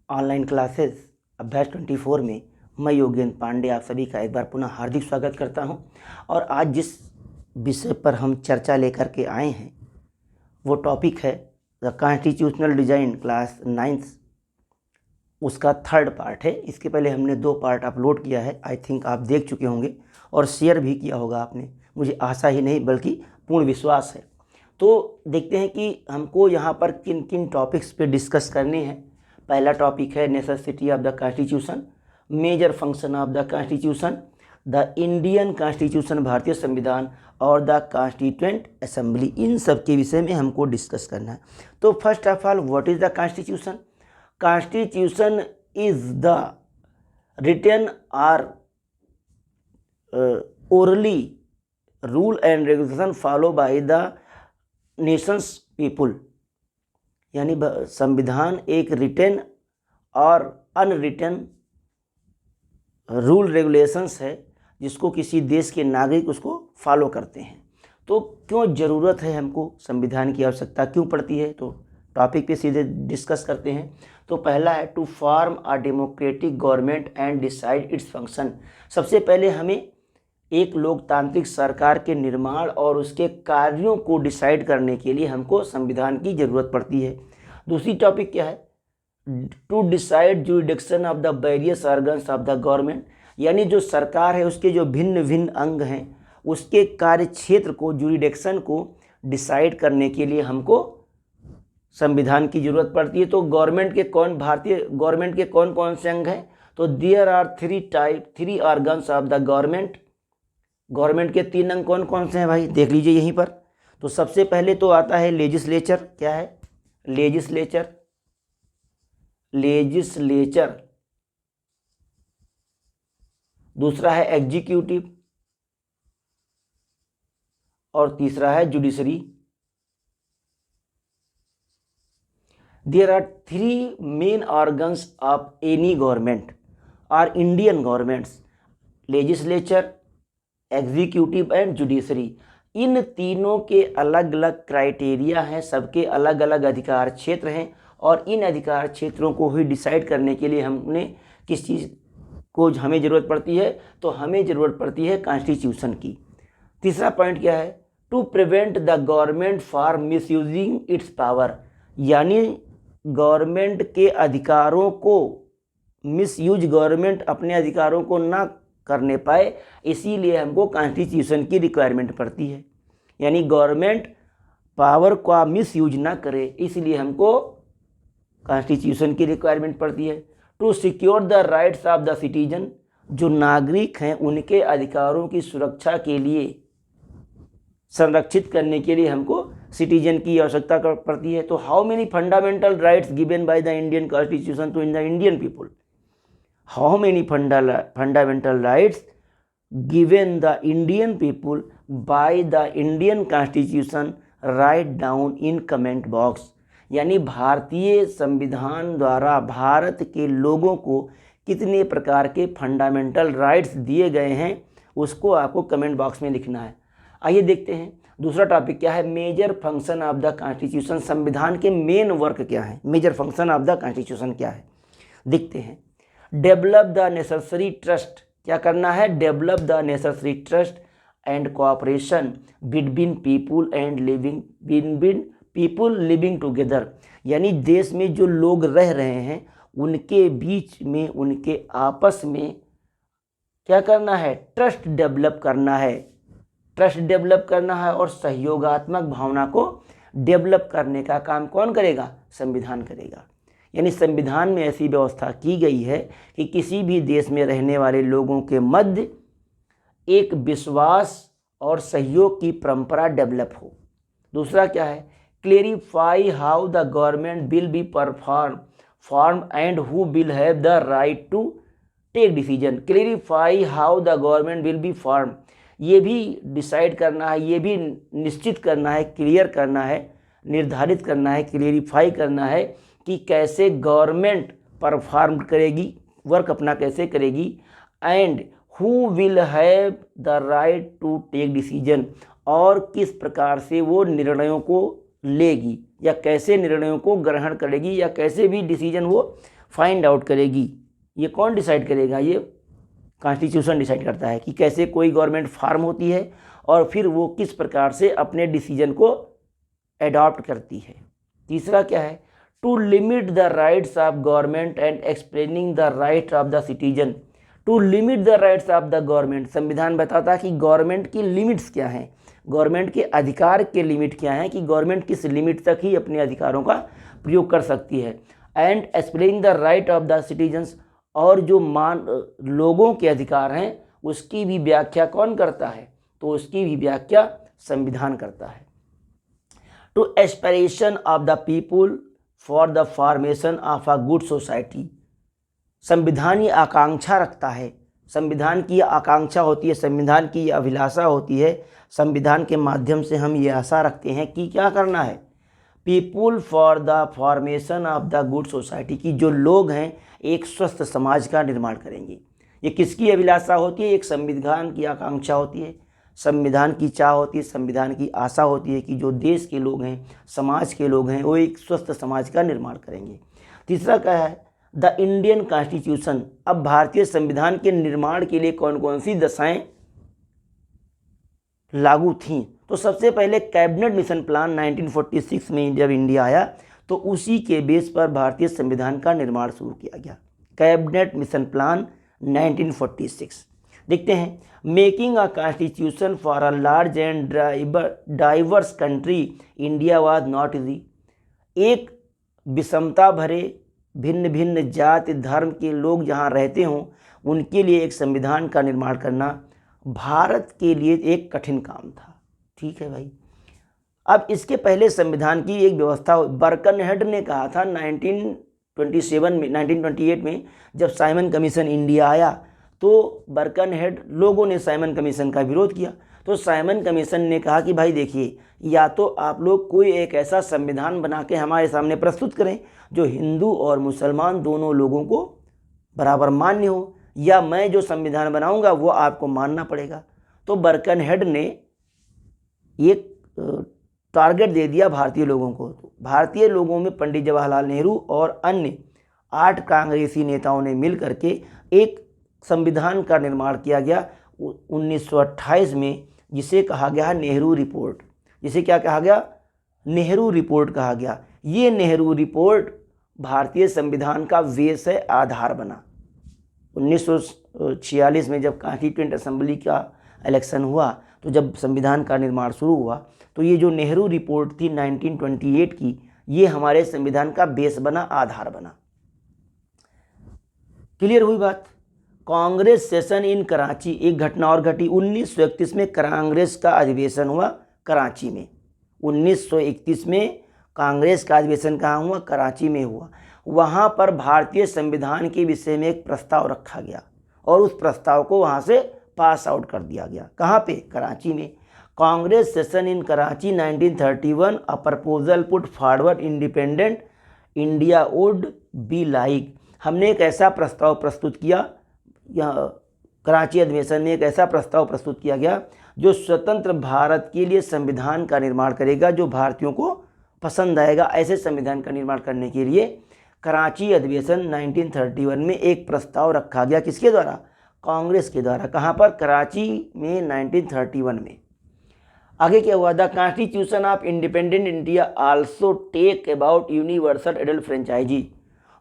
Online classes अभ्यास 24 में मैं योगेंद्र पांडे आप सभी का एक बार पुनः हार्दिक स्वागत करता हूं। और आज जिस विषय पर हम चर्चा लेकर के आए हैं वो टॉपिक है the constitutional design class 9th, उसका थर्ड पार्ट है। इसके पहले हमने 2 पार्ट अपलोड किया है, आई थिंक आप देख चुके होंगे और शेयर भी किया होगा आपने, मुझे आशा ही नहीं बल्कि पूर्ण विश्वास है। तो देखते हैं कि हमको यहाँ पर किन किन टॉपिक्स पे डिस्कस करने हैं। पहला टॉपिक है necessity of the constitution, major function of the constitution, the Indian constitution भारतीय संविधान और द कॉन्स्टिट्यूएंट असेंबली। इन सब के विषय में हमको डिस्कस करना है। तो first of all, what is the constitution? Constitution is the written और orally rule and regulation follow by the nation's people। यानी संविधान एक रिटन और अनरिटन रूल रेगुलेशंस है जिसको किसी देश के नागरिक उसको फॉलो करते हैं। तो क्यों ज़रूरत है हमको संविधान की आवश्यकता क्यों पड़ती है, तो टॉपिक पे सीधे डिस्कस करते हैं। तो पहला है to form a democratic government and decide its function. सबसे पहले हमें एक लोकतांत्रिक सरकार के निर्माण और उसके कार्यों को डिसाइड करने के लिए हमको संविधान की ज़रूरत पड़ती है। दूसरी टॉपिक क्या है? To decide jurisdiction of the various organs of the government. यानी जो सरकार है उसके जो भिन्न भिन्न अंग हैं उसके कार्य क्षेत्र को, जुरिडिक्शन को डिसाइड करने के लिए हमको संविधान की ज़रूरत पड़ती है। तो भारतीय गवर्नमेंट के कौन कौन से अंग हैं? तो there are 3 organs of the government. Government के 3 अंग कौन कौन से हैं भाई, देख लीजिए यहीं पर। तो सबसे पहले तो आता है लेजिस्लेचर। क्या है? लेजिस्लेचर। दूसरा है एग्जीक्यूटिव और तीसरा है judiciary. There are 3 main organs of any government और Indian governments, legislature, executive and judiciary. इन तीनों के अलग अलग क्राइटेरिया हैं, सबके अलग अलग अधिकार क्षेत्र हैं और इन अधिकार क्षेत्रों को ही डिसाइड करने के लिए हमने किस चीज़ को हमें ज़रूरत पड़ती है? तो हमें ज़रूरत पड़ती है कॉन्स्टिट्यूशन की। तीसरा पॉइंट क्या है? To prevent the government for misusing its power. यानी गवर्नमेंट के अधिकारों को मिसयूज, गवर्नमेंट अपने अधिकारों को ना करने पाए, इसीलिए हमको कॉन्स्टिट्यूशन की रिक्वायरमेंट पड़ती है। यानी गवर्नमेंट पावर का मिसयूज ना करे, इसलिए हमको कॉन्स्टिट्यूशन की रिक्वायरमेंट पड़ती है। To secure the rights of the citizen. जो नागरिक हैं उनके अधिकारों की सुरक्षा के लिए, संरक्षित करने के लिए हमको सिटीजन की आवश्यकता पड़ती है। तो how many fundamental rights given by the Indian constitution to in the Indian people? How many fundamental rights given the Indian people by the Indian Constitution? Write down in comment box। यानी भारतीय संविधान द्वारा भारत के लोगों को कितने प्रकार के फंडामेंटल राइट्स दिए गए हैं उसको आपको कमेंट बॉक्स में लिखना है। आइए देखते हैं दूसरा टॉपिक क्या है? Major function of the constitution. संविधान के मेन वर्क क्या है? Major function of the constitution क्या है, देखते हैं। Develop the necessary trust. क्या करना है? Develop the necessary trust and cooperation between people and living together. यानी देश में जो लोग रह रहे हैं उनके बीच में, उनके आपस में क्या करना है? ट्रस्ट डेवलप करना है। ट्रस्ट डेवलप करना है और सहयोगात्मक भावना को डेवलप करने का काम कौन करेगा? संविधान करेगा। यानी संविधान में ऐसी व्यवस्था की गई है कि किसी भी देश में रहने वाले लोगों के मध्य एक विश्वास और सहयोग की परंपरा डेवलप हो। दूसरा क्या है? Clarify how the government will be perform and who will have the right to take decision. Clarify how the government will be form, ये भी डिसाइड करना है, ये भी निश्चित करना है, क्लियर करना है, निर्धारित करना है, क्लेरिफाई करना है कि कैसे गवर्नमेंट परफॉर्म करेगी, वर्क अपना कैसे करेगी। And who will have the right to take decision, और किस प्रकार से वो निर्णयों को लेगी या कैसे निर्णयों को ग्रहण करेगी या कैसे भी डिसीजन वो फाइंड आउट करेगी। ये कौन डिसाइड करेगा? ये कॉन्स्टिट्यूशन डिसाइड करता है कि कैसे कोई गवर्नमेंट फॉर्म होती है और फिर वो किस प्रकार से अपने डिसीजन को एडॉप्ट करती है। तीसरा क्या है? To limit the rights of government and explaining the right of the citizen. To limit the rights of the government, संविधान बताता है कि गवर्नमेंट की लिमिट्स क्या हैं, गवर्नमेंट के अधिकार के लिमिट क्या हैं, कि गवर्नमेंट किस लिमिट तक ही अपने अधिकारों का प्रयोग कर सकती है। And explaining the right of the citizens, और जो लोगों के अधिकार हैं उसकी भी व्याख्या कौन करता है? तो उसकी भी व्याख्या संविधान करता है। To aspiration of the people for the formation of a good society, संविधान ये आकांक्षा रखता है, संविधान की आकांक्षा होती है, संविधान की अभिलाषा होती है, संविधान के माध्यम से हम ये आशा रखते हैं कि क्या करना है? People for the formation of the good society, की जो लोग हैं एक स्वस्थ समाज का निर्माण करेंगे। ये किसकी अभिलाषा होती है? एक संविधान की आकांक्षा होती है, संविधान की चाह होती है, संविधान की आशा होती है कि जो देश के लोग हैं, समाज के लोग हैं, वो एक स्वस्थ समाज का निर्माण करेंगे। तीसरा क्या है? द इंडियन कॉन्स्टिट्यूशन, अब भारतीय संविधान के निर्माण के लिए कौन कौन सी दशाएं लागू थीं? तो सबसे पहले कैबिनेट मिशन प्लान 1946 में जब इंडिया आया तो उसी के बेस पर भारतीय संविधान का निर्माण शुरू किया गया। Cabinet mission plan 1946। देखते हैं, making a constitution for a large and diverse country India was not easy. एक विषमता भरे भिन्न भिन्न जाति धर्म के लोग जहाँ रहते हों उनके लिए एक संविधान का निर्माण करना भारत के लिए एक कठिन काम था। ठीक है भाई। अब इसके पहले संविधान की एक व्यवस्था बर्कनहेड ने कहा था 1928 में जब साइमन कमीशन इंडिया आया तो बर्कनहेड लोगों ने साइमन कमीशन का विरोध किया। तो साइमन कमीशन ने कहा कि भाई देखिए, या तो आप लोग कोई एक ऐसा संविधान बना के हमारे सामने प्रस्तुत करें जो हिंदू और मुसलमान दोनों लोगों को बराबर मान्य हो, या मैं जो संविधान बनाऊंगा वो आपको मानना पड़ेगा। तो बर्कनहेड ने एक टारगेट दे दिया भारतीय लोगों को। तो भारतीय लोगों में पंडित जवाहरलाल नेहरू और अन्य 8 कांग्रेसी नेताओं ने मिल करके एक संविधान का निर्माण किया गया 1928 में, जिसे कहा गया नेहरू रिपोर्ट। जिसे क्या कहा गया? नेहरू रिपोर्ट कहा गया। ये नेहरू रिपोर्ट भारतीय संविधान का बेस है, आधार बना। 1946 में जब कॉन्स्टिट्यूएंट असेंबली का इलेक्शन हुआ तो जब संविधान का निर्माण शुरू हुआ तो ये जो नेहरू रिपोर्ट थी 1928 की, ये हमारे संविधान का बेस बना, आधार बना। क्लियर हुई बात? कांग्रेस सेशन इन कराची, एक घटना और घटी। 1931 में कांग्रेस का अधिवेशन हुआ कराची में। 1931 में कांग्रेस का अधिवेशन कहाँ हुआ? कराची में हुआ। वहाँ पर भारतीय संविधान के विषय में एक प्रस्ताव रखा गया और उस प्रस्ताव को वहाँ से पास आउट कर दिया गया। कहाँ पे? कराची में। Congress session in Karachi 1931, a proposal put forward independent India would be like. हमने एक ऐसा प्रस्ताव प्रस्तुत किया, कराची अधिवेशन में एक ऐसा प्रस्ताव प्रस्तुत किया गया जो स्वतंत्र भारत के लिए संविधान का निर्माण करेगा, जो भारतीयों को पसंद आएगा। ऐसे संविधान का निर्माण करने के लिए कराची अधिवेशन 1931 में एक प्रस्ताव रखा गया। किसके द्वारा? कांग्रेस के द्वारा। कहाँ पर? कराची में 1931 में। आगे क्या हुआ? The constitution of independent India also take about universal adult franchise.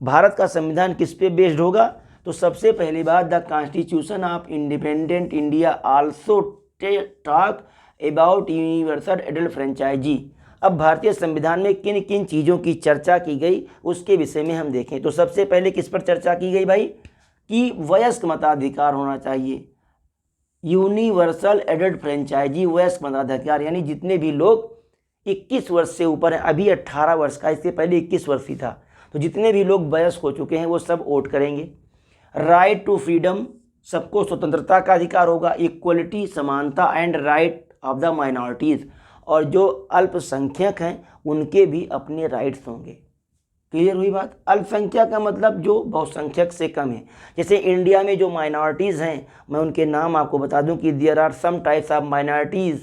भारत का संविधान किस पे बेस्ड होगा? तो सबसे पहली बात, the constitution of independent India also talk about universal adult franchise. अब भारतीय संविधान में किन किन चीज़ों की चर्चा की गई उसके विषय में हम देखें। तो सबसे पहले किस पर चर्चा की गई भाई? कि वयस्क मताधिकार होना चाहिए। यूनिवर्सल एडल्ट फ्रेंचाइजी, वयस्क मताधिकार, यानी जितने भी लोग 21 वर्ष से ऊपर हैं, अभी 18 वर्ष का, इससे पहले 21 वर्ष ही था, तो जितने भी लोग वयस्क हो चुके हैं वो सब वोट करेंगे। राइट टू फ्रीडम, सबको स्वतंत्रता का अधिकार होगा। इक्वलिटी, समानता and right of the minorities, और जो अल्पसंख्यक हैं उनके भी अपने राइट्स होंगे। क्लियर हुई बात? अल्पसंख्यक का मतलब जो बहुसंख्यक से कम है। जैसे इंडिया में जो माइनॉरिटीज़ हैं, मैं उनके नाम आपको बता दूं कि there are some types of minorities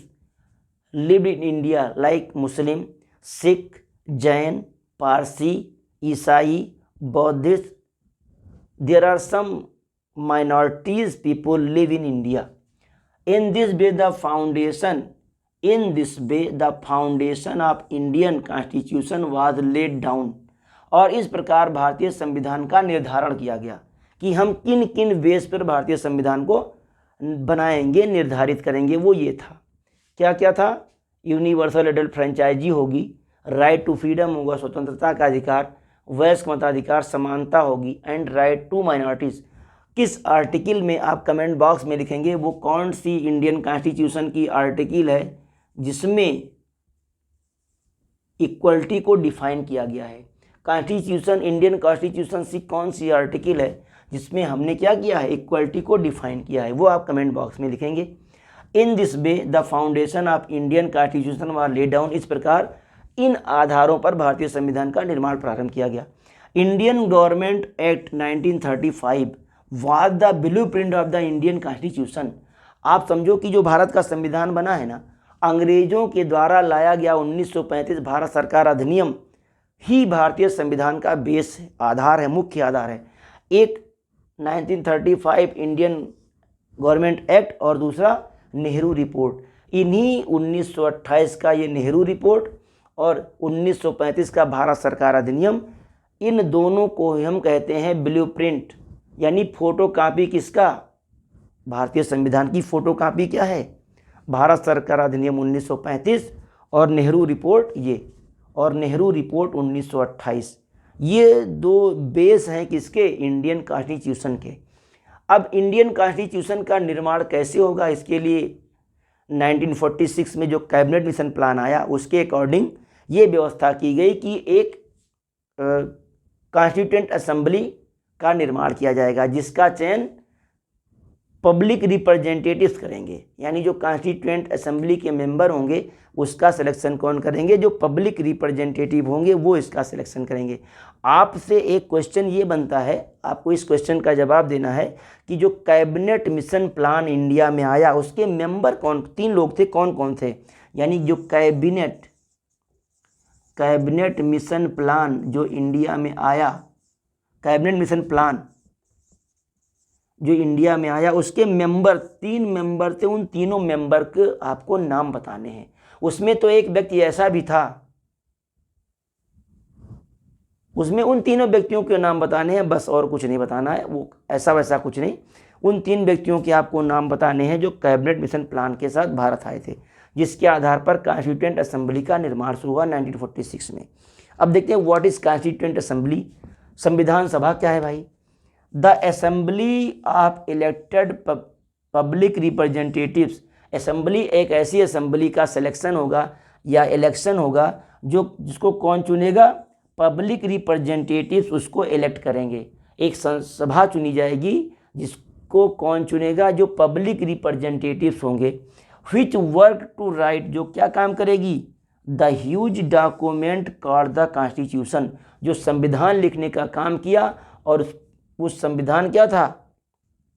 lived in India like Muslim, Sikh, Jain, Parsi, ईसाई, Buddhist, there are some minorities people live in India. In this way the foundation of Indian Constitution was laid down. और इस प्रकार भारतीय संविधान का निर्धारण किया गया कि हम किन किन बेस पर भारतीय संविधान को बनाएंगे, निर्धारित करेंगे। वो ये था, क्या क्या था? यूनिवर्सल एडल्ट फ्रेंचाइजी होगी, राइट टू फ्रीडम होगा, स्वतंत्रता का अधिकार, वयस्क मताधिकार, समानता होगी, एंड राइट टू माइनॉरिटीज़। किस आर्टिकल में आप कमेंट बॉक्स में लिखेंगे वो कौन सी इंडियन कॉन्स्टिट्यूशन की आर्टिकल है जिसमें इक्वलिटी को डिफाइन किया गया है। कॉन्स्टिट्यूशन, इंडियन कॉन्स्टिट्यूशन की कौन सी आर्टिकल है जिसमें हमने क्या किया है, इक्वलिटी को डिफाइन किया है, वो आप कमेंट बॉक्स में लिखेंगे। In this way the foundation of Indian constitution was laid down. इस प्रकार इन आधारों पर भारतीय संविधान का निर्माण प्रारंभ किया गया। Indian government act 1935 was the blueprint of the Indian constitution. आप समझो कि जो भारत का संविधान बना है ना, अंग्रेजों के द्वारा लाया गया 1935 भारत सरकार अधिनियम ही भारतीय संविधान का बेस है, आधार है, मुख्य आधार है। एक 1935 इंडियन गवर्नमेंट एक्ट और दूसरा नेहरू रिपोर्ट। इन्हीं 1928 का ये नेहरू रिपोर्ट और 1935 का भारत सरकार अधिनियम, इन दोनों को हम कहते हैं ब्लूप्रिंट, यानी फोटो कापी। किसका? भारतीय संविधान की फोटो कापी क्या है? भारत सरकार अधिनियम 1935 और नेहरू रिपोर्ट और नेहरू रिपोर्ट 1928। ये दो बेस हैं किसके? इंडियन कॉन्स्टिट्यूशन के। अब इंडियन कॉन्स्टिट्यूशन का निर्माण कैसे होगा, इसके लिए 1946 में जो कैबिनेट मिशन प्लान आया उसके अकॉर्डिंग ये व्यवस्था की गई कि एक कॉन्स्टिट्यूएंट असेंबली का निर्माण किया जाएगा जिसका चयन पब्लिक रिप्रेजेंटेटिव्स करेंगे। यानी जो कॉन्स्टिट्यूएंट असेंबली के मेंबर होंगे उसका सिलेक्शन कौन करेंगे? जो पब्लिक रिप्रेजेंटेटिव होंगे वो इसका सिलेक्शन करेंगे। आपसे एक क्वेश्चन ये बनता है, आपको इस क्वेश्चन का जवाब देना है कि जो कैबिनेट मिशन प्लान इंडिया में आया उसके मेंबर कौन? 3 लोग थे, कौन कौन थे? यानी जो कैबिनेट मिशन प्लान जो इंडिया में आया, कैबिनेट मिशन प्लान जो इंडिया में आया उसके मेंबर 3 मेंबर थे। उन तीनों मेंबर के आपको नाम बताने हैं। उसमें तो एक व्यक्ति ऐसा भी था, उसमें उन तीनों व्यक्तियों के नाम बताने हैं, बस और कुछ नहीं बताना है। वो ऐसा वैसा कुछ नहीं, उन 3 व्यक्तियों के आपको नाम बताने हैं जो कैबिनेट मिशन प्लान के साथ भारत आए थे, जिसके आधार पर कॉन्स्टिट्यूएंट असेंबली का निर्माण शुरू हुआ 1946 में। अब देखते हैं व्हाट इज कॉन्स्टिट्यूएंट असेंबली। संविधान सभा क्या है भाई? The assembly of elected public representatives. Assembly एक ऐसी असेंबली का सिलेक्शन होगा या इलेक्शन होगा जिसको कौन चुनेगा? पब्लिक रिप्रेजेंटेटिव्स उसको इलेक्ट करेंगे। एक सभा चुनी जाएगी जिसको कौन चुनेगा? जो पब्लिक रिप्रेजेंटेटिव्स होंगे। व्हिच वर्क टू राइट, जो क्या काम करेगी? The huge document called the constitution, जो संविधान लिखने का काम किया। और उस संविधान क्या था?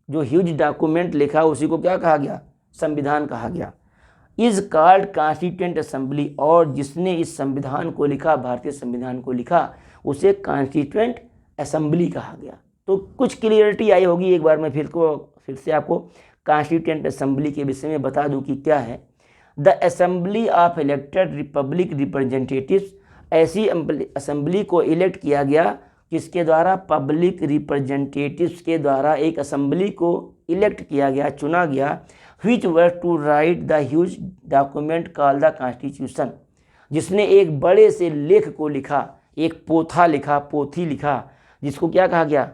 जो ह्यूज डॉक्यूमेंट लिखा उसी को क्या कहा गया? संविधान कहा गया। इज कॉल्ड कॉन्स्टिट्यूएंट असेंबली, और जिसने इस संविधान को लिखा, भारतीय संविधान को लिखा, उसे कॉन्स्टिट्यूएंट असेंबली कहा गया। तो कुछ क्लियरिटी आई होगी। एक बार मैं फिर से आपको कॉन्स्टिट्यूएंट असेंबली के विषय में बता दूं कि क्या है। The assembly of elected Republic representatives, ऐसी असेंबली को इलेक्ट किया गया किसके द्वारा? पब्लिक रिप्रेजेंटेटिव्स के द्वारा एक असेंबली को इलेक्ट किया गया, चुना गया। Which work to write the huge document called the constitution, जिसने एक बड़े से लेख को लिखा, एक पोथा लिखा, पोथी लिखा, जिसको क्या कहा गया?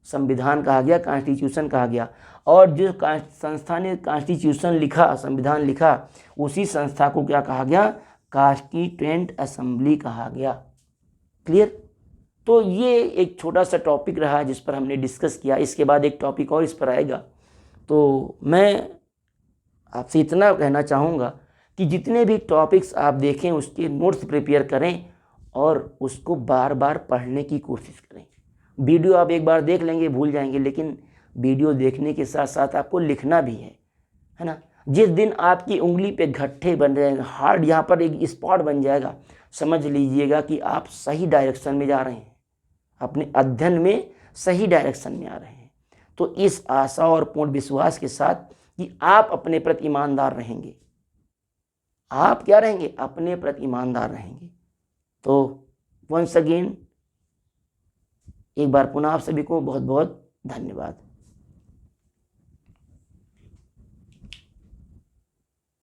संविधान कहा गया, कॉन्स्टिट्यूशन कहा गया। और जो संस्था ने कॉन्स्टिट्यूशन लिखा, संविधान लिखा, उसी संस्था को क्या कहा गया? कॉन्स्टिट्यूएंट असेंबली कहा गया। क्लियर? तो ये एक छोटा सा टॉपिक रहा जिस पर हमने डिस्कस किया। इसके बाद एक टॉपिक और इस पर आएगा। तो मैं आपसे इतना कहना चाहूँगा कि जितने भी टॉपिक्स आप देखें उसके नोट्स प्रिपेयर करें और उसको बार बार पढ़ने की कोशिश करें। वीडियो आप एक बार देख लेंगे, भूल जाएंगे, लेकिन वीडियो देखने के साथ साथ आपको लिखना भी है ना। जिस दिन आपकी उंगली पे गट्ठे बन जाएंगे, हार्ड यहाँ पर एक स्पॉट बन जाएगा, समझ लीजिएगा कि आप सही डायरेक्शन में जा रहे हैं, अपने अध्ययन में सही डायरेक्शन में आ रहे हैं। तो इस आशा और पूर्ण विश्वास के साथ कि आप अपने प्रति ईमानदार रहेंगे, आप क्या रहेंगे, अपने प्रति ईमानदार रहेंगे। तो वंस अगेन एक बार पुनः आप सभी को बहुत बहुत धन्यवाद।